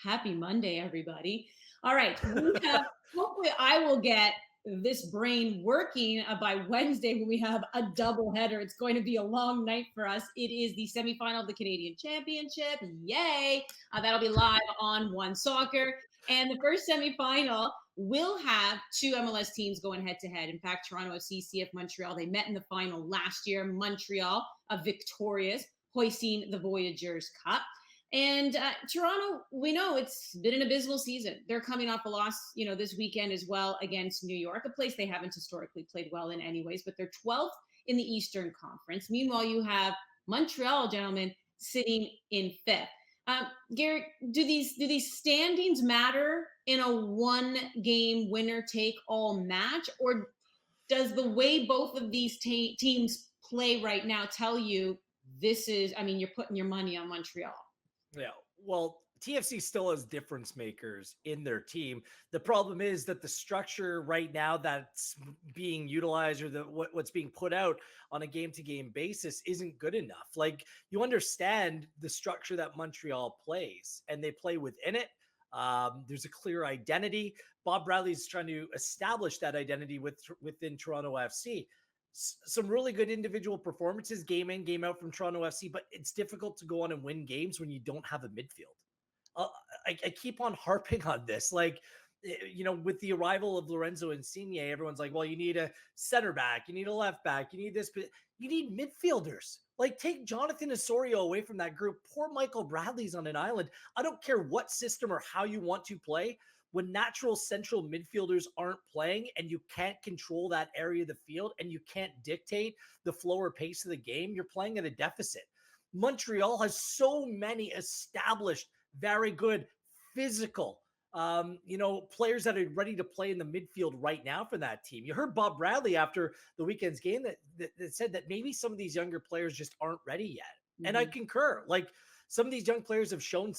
Happy Monday, everybody. All right. We have, hopefully, I will get this brain working by Wednesday when we have a double header. It's going to be a long night for us. It is the semifinal of the Canadian Championship. Yay. That'll be live on One Soccer. And the first semifinal will have two MLS teams going head to head. In fact, Toronto FC, CF Montreal, they met in the final last year. Montreal, victorious, hoisting the Voyageurs Cup. And Toronto, we know it's been an abysmal season. They're coming off a loss, this weekend as well against New York, a place they haven't historically played well in anyways, but they're 12th in the Eastern Conference. Meanwhile, you have Montreal, gentlemen, sitting in fifth. Garrett, do these standings matter in a one-game winner-take-all match, or does the way both of these teams play right now tell you you're putting your money on Montreal? Yeah, well, TFC still has difference makers in their team. The problem is that the structure right now that's being utilized, or what's being put out on a game-to-game basis, isn't good enough. Like, you understand the structure that Montreal plays, and they play within it. There's a clear identity. Bob Bradley's trying to establish that identity within Toronto FC. Some really good individual performances, game in, game out from Toronto FC, but it's difficult to go on and win games when you don't have a midfield. I keep on harping on this. Like, with the arrival of Lorenzo Insigne, everyone's like, well, you need a center back, you need a left back, you need this, but you need midfielders. Like, take Jonathan Osorio away from that group. Poor Michael Bradley's on an island. I don't care what system or how you want to play. When natural central midfielders aren't playing and you can't control that area of the field and you can't dictate the flow or pace of the game, you're playing at a deficit. Montreal has so many established, very good, physical, players that are ready to play in the midfield right now for that team. You heard Bob Bradley after the weekend's game that said that maybe some of these younger players just aren't ready yet. Mm-hmm. And I concur. Like, some of these young players have shown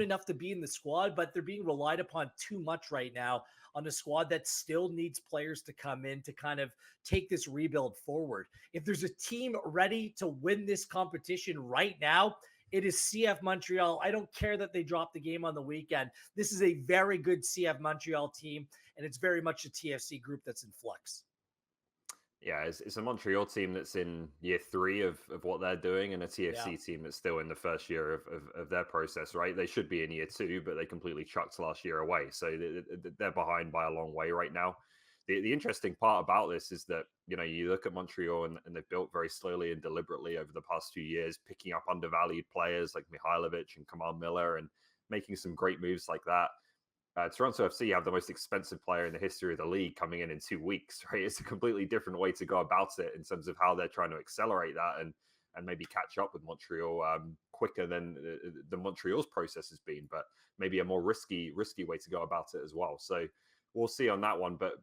enough to be in the squad, but they're being relied upon too much right now on a squad that still needs players to come in to kind of take this rebuild forward. If there's a team ready to win this competition right now, it is CF Montreal. I don't care that they dropped the game on the weekend. This is a very good CF Montreal team, and it's very much a TFC group that's in flux. Yeah, it's a Montreal team that's in year 3 of what they're doing, and a TFC team that's still in the first year of their process, right? They should be in year 2, but they completely chucked last year away. So they're behind by a long way right now. The interesting part about this is that, you look at Montreal and they've built very slowly and deliberately over the past few years, picking up undervalued players like Mihailovic and Kamal Miller and making some great moves like that. Toronto FC have the most expensive player in the history of the league coming in 2 weeks, right? It's a completely different way to go about it in terms of how they're trying to accelerate that and maybe catch up with Montreal quicker than Montreal's process has been, but maybe a more risky way to go about it as well. So we'll see on that one. But,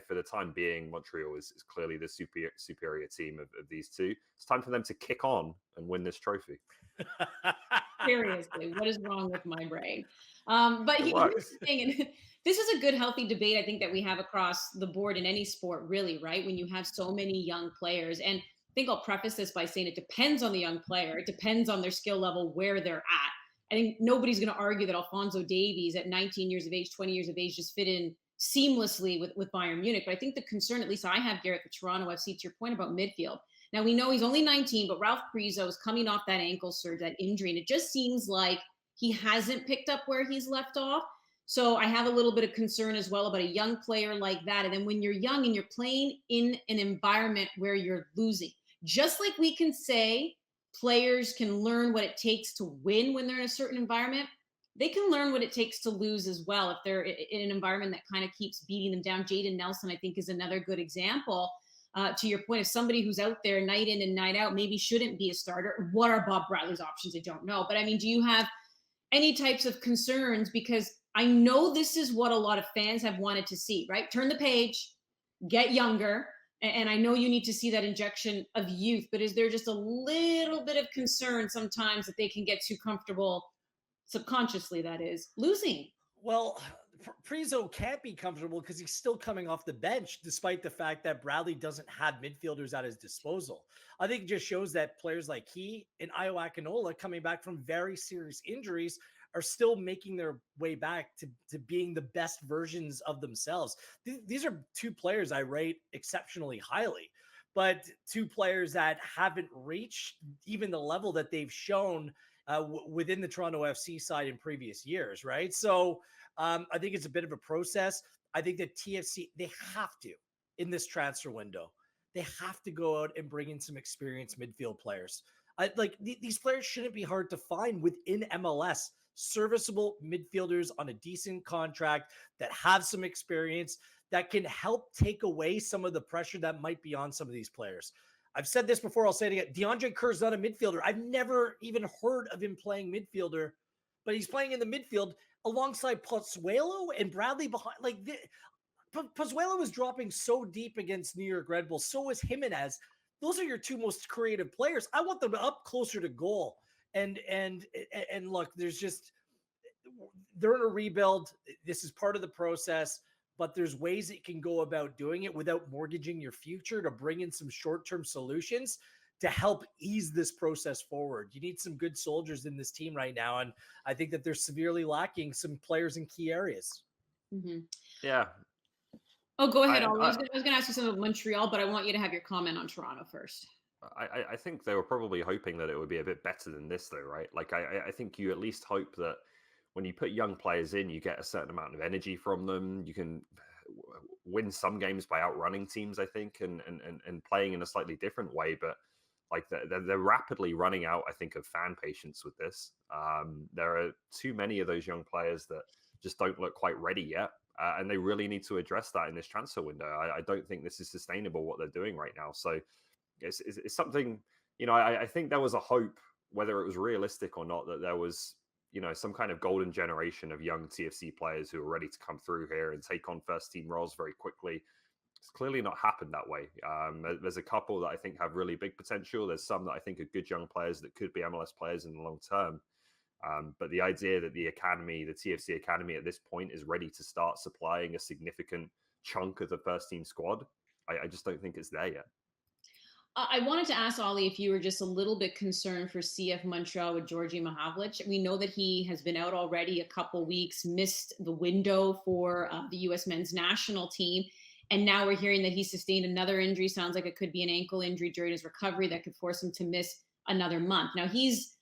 for the time being, Montreal is clearly the superior team of these two. It's time for them to kick on and win this trophy. Seriously, what is wrong with my brain? But here's the thing, and this is a good, healthy debate, I think, that we have across the board in any sport, really, right? When you have so many young players. And I think I'll preface this by saying it depends on the young player. It depends on their skill level, where they're at. I think nobody's going to argue that Alphonso Davies at 19 years of age, 20 years of age, just fit in seamlessly with Bayern Munich. But I think the concern, at least I have, Garrett, for Toronto FC, to your point about midfield. Now, we know he's only 19, but Ralph Priso is coming off that ankle surge, that injury, and it just seems like he hasn't picked up where he's left off. So I have a little bit of concern as well about a young player like that. And then when you're young and you're playing in an environment where you're losing, just like we can say players can learn what it takes to win when they're in a certain environment, they can learn what it takes to lose as well if they're in an environment that kind of keeps beating them down. Jaden Nelson, I think, is another good example. To your point, of somebody who's out there night in and night out, maybe shouldn't be a starter. What are Bob Bradley's options? I don't know. But I mean, do you have any types of concerns? Because I know this is what a lot of fans have wanted to see, right? Turn the page, get younger. And I know you need to see that injection of youth, but is there just a little bit of concern sometimes that they can get too comfortable, subconsciously, that is, losing? Well, Priso can't be comfortable because he's still coming off the bench, despite the fact that Bradley doesn't have midfielders at his disposal. I think it just shows that players like he and Ayo Akinola, coming back from very serious injuries, are still making their way back to being the best versions of themselves. These are two players I rate exceptionally highly, but two players that haven't reached even the level that they've shown within the Toronto FC side in previous years, right? So I think it's a bit of a process. I think that TFC, they have to, in this transfer window, they have to go out and bring in some experienced midfield players. These players shouldn't be hard to find within MLS. Serviceable midfielders on a decent contract that have some experience that can help take away some of the pressure that might be on some of these players. I've said this before, I'll say it again. DeAndre Kerr's not a midfielder. I've never even heard of him playing midfielder, but he's playing in the midfield alongside Pozuelo and Bradley behind. Pozuelo was dropping so deep against New York Red Bulls. So was Jimenez. Those are your two most creative players. I want them up closer to goal. And look, they're in a rebuild. This is part of the process, but there's ways that you can go about doing it without mortgaging your future to bring in some short-term solutions to help ease this process forward. You need some good soldiers in this team right now. And I think that they're severely lacking some players in key areas. Mm-hmm. Yeah. Oh, go ahead, Ollie. I was going to ask you something about Montreal, but I want you to have your comment on Toronto first. I think they were probably hoping that it would be a bit better than this, though, right? Like, I think you at least hope that when you put young players in, you get a certain amount of energy from them. You can win some games by outrunning teams, I think, and playing in a slightly different way. But like they're rapidly running out, I think, of fan patience with this. There are too many of those young players that just don't look quite ready yet. And they really need to address that in this transfer window. I don't think this is sustainable, what they're doing right now. So it's something, I think there was a hope, whether it was realistic or not, that there was, some kind of golden generation of young TFC players who are ready to come through here and take on first team roles very quickly. It's clearly not happened that way. There's a couple that I think have really big potential. There's some that I think are good young players that could be MLS players in the long term. But the idea that the TFC Academy at this point is ready to start supplying a significant chunk of the first team squad, I just don't think it's there yet. I wanted to ask Ollie if you were just a little bit concerned for CF Montreal with Georgi Mihailovic. We know that he has been out already a couple weeks, missed the window for the U.S. men's national team. And now we're hearing that he sustained another injury. Sounds like it could be an ankle injury during his recovery that could force him to miss another month. Now he's,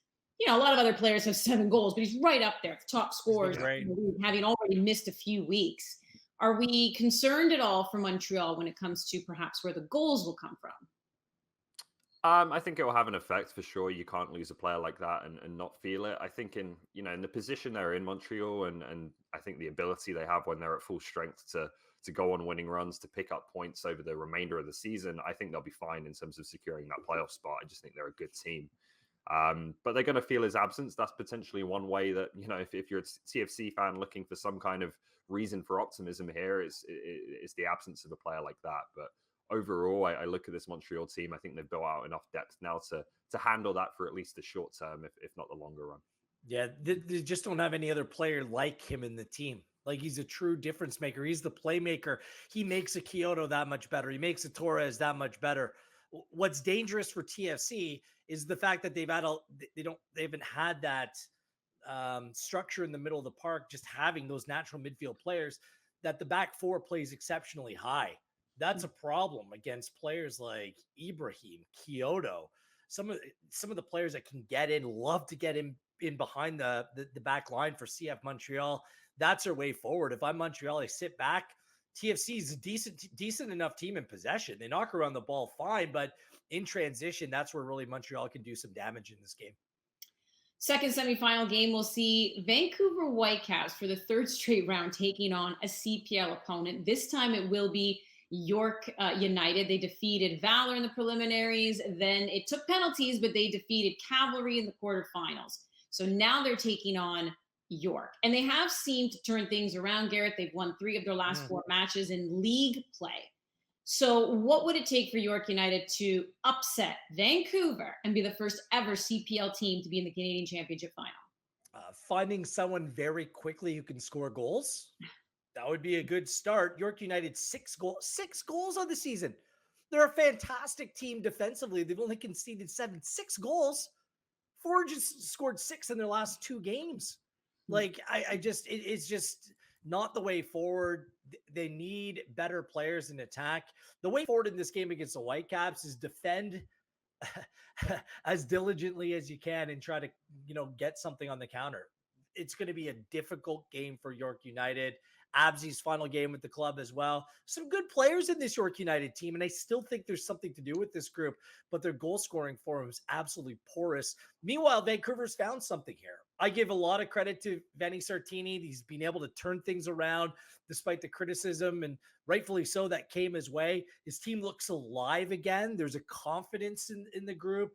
a lot of other players have 7 goals, but he's right up there, top scorers, having already missed a few weeks. Are we concerned at all for Montreal when it comes to perhaps where the goals will come from? I think it will have an effect for sure. You can't lose a player like that and not feel it. I think in the position they're in, Montreal, and I think the ability they have when they're at full strength to go on winning runs, to pick up points over the remainder of the season, I think they'll be fine in terms of securing that playoff spot. I just think they're a good team. But they're going to feel his absence. That's potentially one way that, if you're a TFC fan looking for some kind of reason for optimism here, it's the absence of a player like that. But overall, I look at this Montreal team. I think they've built out enough depth now to handle that for at least the short term, if not the longer run. Yeah, they just don't have any other player like him in the team. Like, he's a true difference maker. He's the playmaker. He makes a Kyoto that much better. He makes a Torres that much better. What's dangerous for TFC is the fact that they haven't had that structure in the middle of the park, just having those natural midfield players, that the back four plays exceptionally high. That's a problem against players like Ibrahim, Kyoto, some of the players that can get in, love to get in behind the back line for CF Montreal. That's their way forward. If I'm Montreal, I sit back. TFC is a decent enough team in possession. They knock around the ball fine, but in transition, that's where really Montreal can do some damage in this game. Second semifinal game, we'll see Vancouver Whitecaps for the 3rd straight round taking on a CPL opponent. This time it will be York United. They defeated Valor in the preliminaries. Then it took penalties, but they defeated Cavalry in the quarterfinals. So now they're taking on York. And they have seemed to turn things around, Garrett. They've won 3 of their last 4 matches in league play. So what would it take for York United to upset Vancouver and be the first ever CPL team to be in the Canadian Championship final? Finding someone very quickly who can score goals. That would be a good start. York United, 6 goals on the season. They're a fantastic team defensively. They've only conceded 6 goals. Forge has scored 6 in their last 2 games. Like, it's just not the way forward. They need better players in attack. The way forward in this game against the Whitecaps is defend as diligently as you can and try to, get something on the counter. It's going to be a difficult game for York United. Absy's final game with the club as well. Some good players in this York United team, and I still think there's something to do with this group, but their goal scoring form is absolutely porous. Meanwhile, Vancouver's found something here. I give a lot of credit to Vinny Sartini. He's been able to turn things around despite the criticism, and rightfully so, that came his way. His team looks alive again. There's a confidence in the group.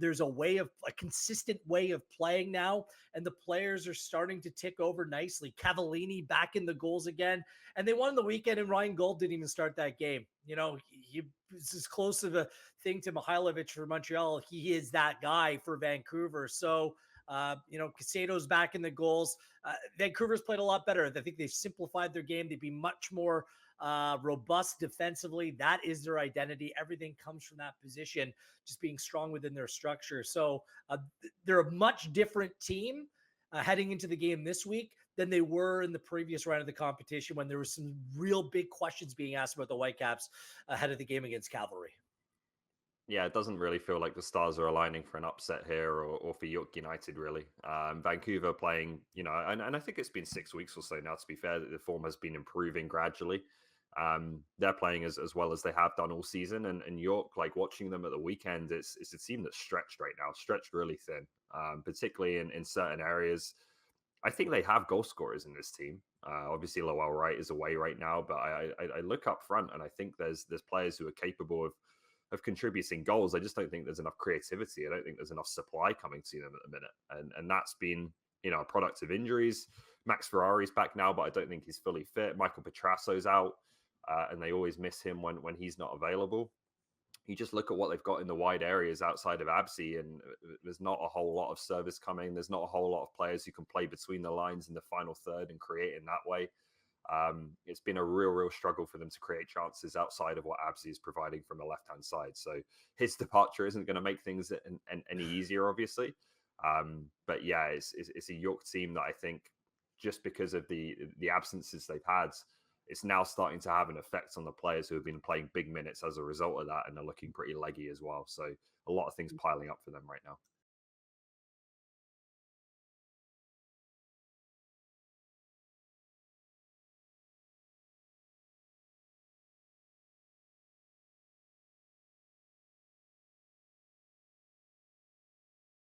There's a consistent way of playing now, and the players are starting to tick over nicely. Cavallini back in the goals again, and they won the weekend, and Ryan Gold didn't even start that game. He was as close of a thing to Mihailovic for Montreal. He is that guy for Vancouver. So, Casado's back in the goals. Vancouver's played a lot better. I think they've simplified their game. They'd be much more robust defensively. That is their identity. Everything comes from that position, just being strong within their structure. So they're a much different team heading into the game this week than they were in the previous round of the competition, when there was some real big questions being asked about the Whitecaps ahead of the game against Cavalry. Yeah, it doesn't really feel like the stars are aligning for an upset here, or for York United, really. Vancouver playing, and I think it's been 6 weeks or so now, to be fair, that the form has been improving gradually. They're playing as well as they have done all season. And York, like, watching them at the weekend, it's a team that's stretched right now, stretched really thin, particularly in certain areas. I think they have goal scorers in this team. Obviously, Lowell Wright is away right now, but I look up front and I think there's players who are capable of contributing goals. I just don't think there's enough creativity. I don't think there's enough supply coming to them at the minute. And that's been, a product of injuries. Max Ferrari's back now, but I don't think he's fully fit. Michael Petrasso's out, and they always miss him when he's not available. You just look at what they've got in the wide areas outside of Absy, and there's not a whole lot of service coming. There's not a whole lot of players who can play between the lines in the final third and create in that way. It's been a real struggle for them to create chances outside of what Absy is providing from the left-hand side. So his departure isn't going to make things any easier, obviously. But yeah, it's a York team that I think, just because of the absences they've had, it's now starting to have an effect on the players who have been playing big minutes as a result of that, and they're looking pretty leggy as well. So a lot of things piling up for them right now.